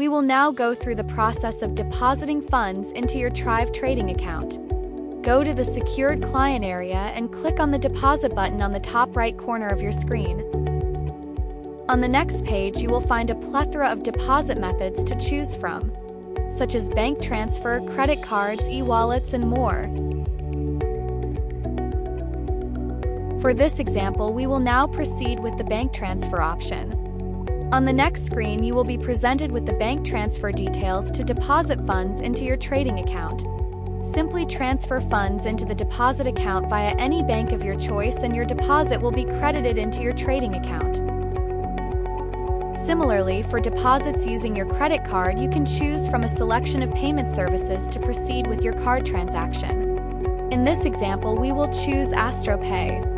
We will now go through the process of depositing funds into your Trive trading account. Go to the Secured Client area and click on the Deposit button on the top right corner of your screen. On the next page, you will find a plethora of deposit methods to choose from, such as bank transfer, credit cards, e-wallets, and more. For this example, we will now proceed with the bank transfer option. On the next screen, you will be presented with the bank transfer details to deposit funds into your trading account. Simply transfer funds into the deposit account via any bank of your choice and your deposit will be credited into your trading account. Similarly, for deposits using your credit card, you can choose from a selection of payment services to proceed with your card transaction. In this example, we will choose AstroPay.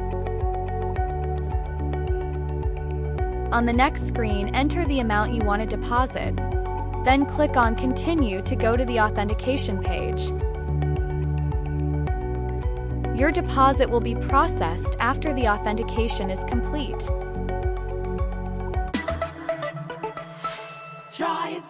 On the next screen, enter the amount you want to deposit. Then click on Continue to go to the authentication page. Your deposit will be processed after the authentication is complete. Trive.